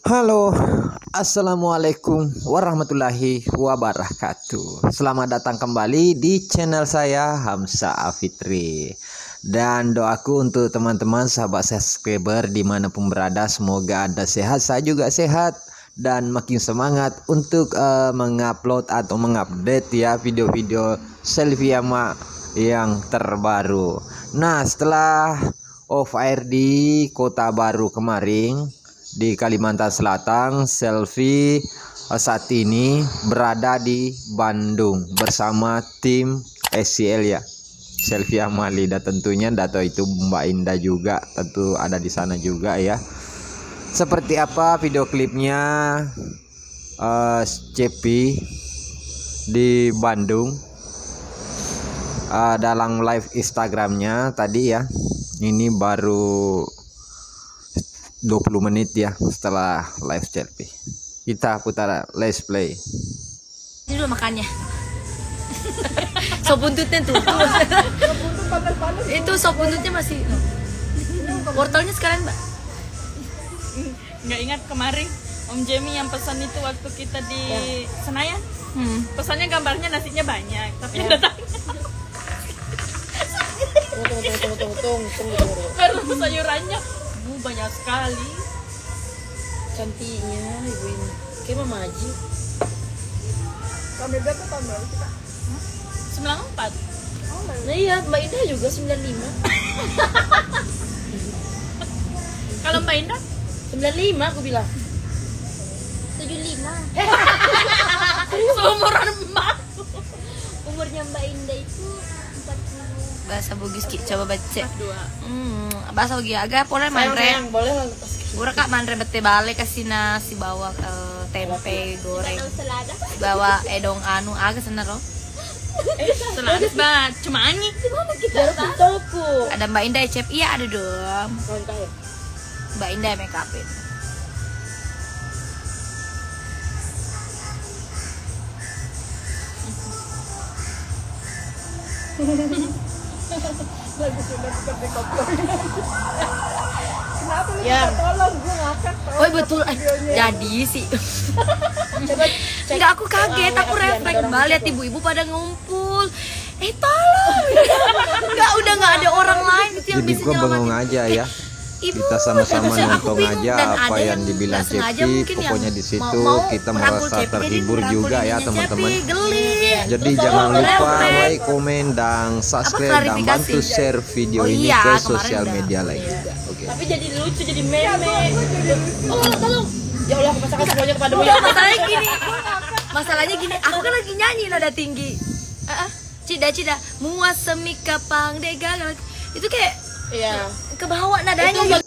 Halo, assalamualaikum warahmatullahi wabarakatuh. Selamat datang kembali di channel saya Hamsa Afitri. Dan doaku untuk teman-teman sahabat subscriber dimanapun berada, semoga Anda sehat, saya juga sehat, dan makin semangat untuk mengupload atau mengupdate ya video-video selfie yang terbaru. Nah, setelah off air di Kota Baru kemarin di Kalimantan Selatan, selfie saat ini berada di Bandung bersama tim SCL ya, selfie Amali, dan tentunya data itu Mbak Indah juga tentu ada di sana juga ya. Seperti apa video klipnya Cepi di Bandung dalam live Instagramnya tadi ya. Ini baru 20 menit ya setelah live selfie. Kita putar, let's play. Ini dulu makannya. Sop buntutnya tuh. Itu sop buntutnya masih. Wortelnya sekarang, Mbak. Nggak ingat kemarin Om Jamie yang pesan itu waktu kita di Senayan. Pesannya gambarnya nasinya banyak, tapi yang datang baru sayurannya banyak sekali. Cantiknya ibu ini. Kayak Mama Haji. Tahun berapa tahun baru kita? 94. Nah iya, Mbak Indah juga 95. Kalau Mbak Indah 95 aku bilang. 75. seumuran Mbak. Umurnya Mbak Indah itu 40. Bahasa Bugis Ki, coba baca. Dua. Bahasa Bugis agak boleh manre. Boleh lah. Gura kak manre bete balik kasih nasi bawa tempe goreng. Tahu selada. Bawa edong anu agak sana loh. Selalu banget, cuma ani. Gimana kita tahu? Toko. Ada Mbak Indah Cep, iya ada dong. Mbak Indah make upin. Kenapa lu Ya. tolong gue ngakak? Oh betul, jadi sih. Enggak, aku kaget, aku refleks mbak lihat ibu-ibu pada ngumpul. Tolong. Enggak, udah nggak ada orang lain gitu yang Jadi bisa gua bengong nyelamatin. aja ya. Ibu, Kita sama-sama aku nonton bingung, aja dan apa ada yang dibilang nggak sengaja Cepi. mungkin yang Pokoknya di situ mau kita merangkul merasa Cepi, jadi terhibur merangkul juga ya dirinya teman-teman. Cepi, geli. Jadi jangan lupa Refleks. like, komen, dan subscribe, dan klarifikasi? bantu share video Oh ini iya, ke kemarin sosial udah. media lain juga. Oke. Tapi jadi lucu, jadi meme. Oh, tolong. Ya Allah, aku pasangkan semuanya kepadamu ya. Masalahnya gini, aku kan lagi nyanyi nada tinggi. Cida muas semi kapang dega, itu kayak Iya. ke bawah nadanya.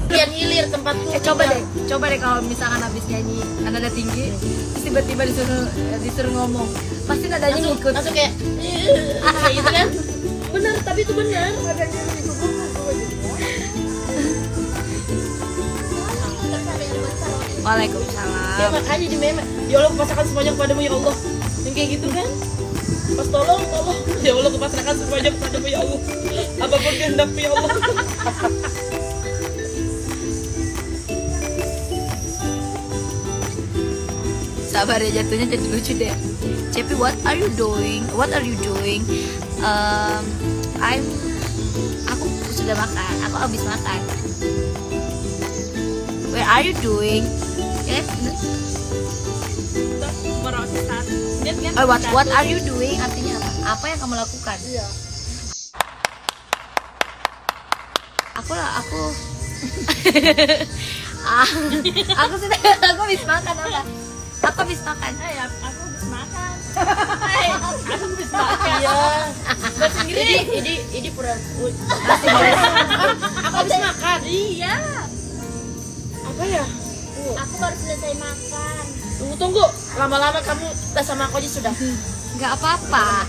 Yang hilir tempatku. Coba deh kalau misalkan habis nyanyi nada tinggi, terus tiba-tiba disuruh ngomong, pasti nadanya ngikut. Langsung kayak gitu kan? Benar, tapi itu benar. Ya Waalaikumsalam. makanya di meme. Ya Allah, kupasrahkan semuanya kepadamu ya Allah. Yang kayak gitu kan? Pas tolong. Ya Allah, kupasrahkan semuanya kepadamu ya Allah. Apapun kehendakmu ya Allah. Sabar ya, jatuhnya jadi lucu deh. Cepi, what are you doing? Aku sudah makan. Aku habis makan. Where are you doing? What are you doing? Artinya apa? Apa yang kamu lakukan? Iya. Aku habis makan apa? Aku habis makan. Aku habis makan. Aku habis makan. Iya. Bahasa Inggris. Ini pura. Aku habis makan. Iya. Apa ya? Aku baru selesai makan. Tunggu. Lama-lama kamu udah sama aku aja sudah. Nggak apa-apa.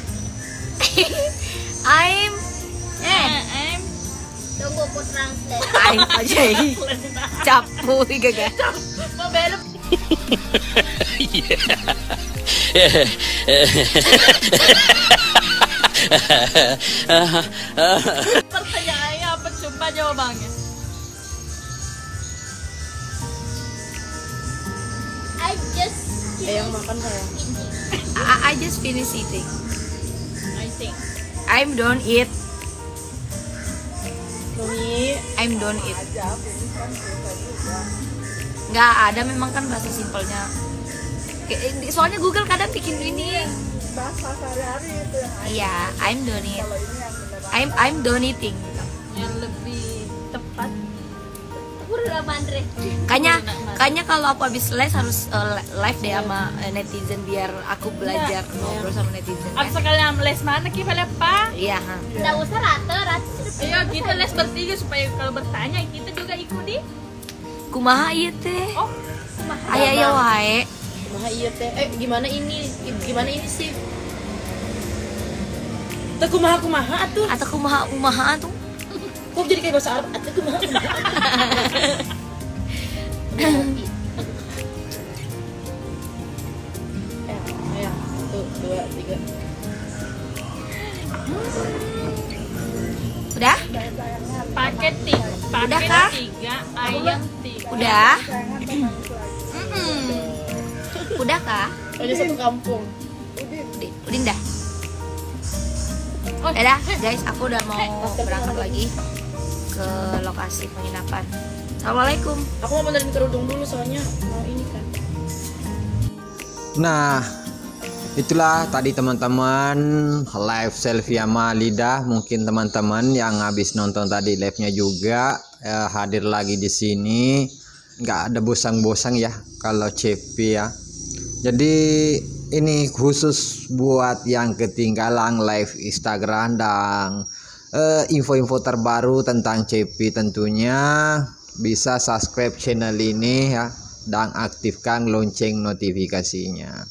I'm Tunggu aku translate. I'm aja. Capu gaga. Mau belok. Pertanyaannya apa? Coba jawabannya. Yang makan sayang. I just finish eating. I think. I'm done eat. Doni. I'm done eat. Nggak ada memang kan bahasa simpelnya. Soalnya Google kadang bikin ini. Bahasa sehari-hari itu yang ada. Iya, I'm done eat. Kalau ini yang benar I'm done eating. Yang lebih tepat. Aku udah Andre. Kayaknya kalau aku habis les harus live deh sama netizen biar aku belajar ngobrol sama netizen. Aku sekalian les mana kita lepas. Iya. Nggak usah rata sudah. Ayo kita les bertiga supaya kalau bertanya kita juga ikuti. Kumaha ieu teh? Oh, Aya wae. Kumaha iya teh. Gimana ini sih? Teu kumaha atuh. Atau kumaha tuh? Kok jadi kayak bahasa Arab? Atuh kumaha. Ya, 1, 2, 3. Udah? Paket Udah kah? 3, ayam 3. Udah? sayangan teman itu lagi. Udah kah? Ada satu kampung. Udin dah. Dadah guys, aku udah mau berangkat lagi ke lokasi penginapan. Assalamualaikum. Aku mau benerin kerudung dulu soalnya mau ini kan. Nah, itulah tadi teman-teman live selfie sama Lida. Mungkin teman-teman yang habis nonton tadi live-nya juga hadir lagi di sini. Nggak ada bosan-bosan ya kalau CP ya. Jadi ini khusus buat yang ketinggalan live Instagram dan info-info terbaru tentang CP tentunya bisa subscribe channel ini ya dan aktifkan lonceng notifikasinya.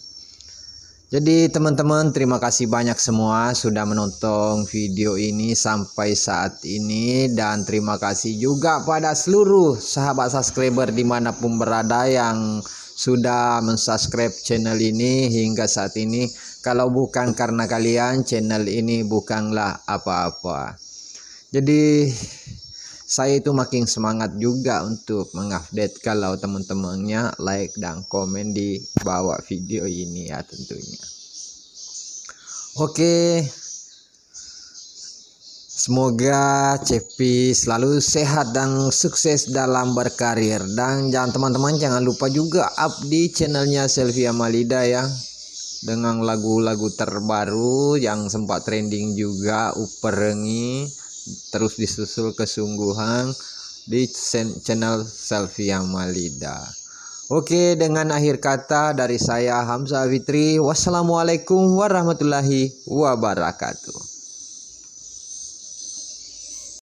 Jadi teman-teman terima kasih banyak semua sudah menonton video ini sampai saat ini, dan terima kasih juga pada seluruh sahabat subscriber dimanapun berada yang sudah mensubscribe channel ini hingga saat ini. Kalau bukan karena kalian, channel ini bukanlah apa-apa. Jadi saya itu makin semangat juga untuk mengupdate kalau teman-temannya like dan komen di bawah video ini ya tentunya. Oke, semoga Cepi selalu sehat dan sukses dalam berkarir. Dan teman-teman jangan lupa juga up di channelnya Selfie Amalida ya, dengan lagu-lagu terbaru yang sempat trending juga, Uperengi, terus disusul Kesungguhan di channel Selfie Amalida. Oke, dengan akhir kata dari saya Hamzah Fitri, wassalamualaikum warahmatullahi wabarakatuh.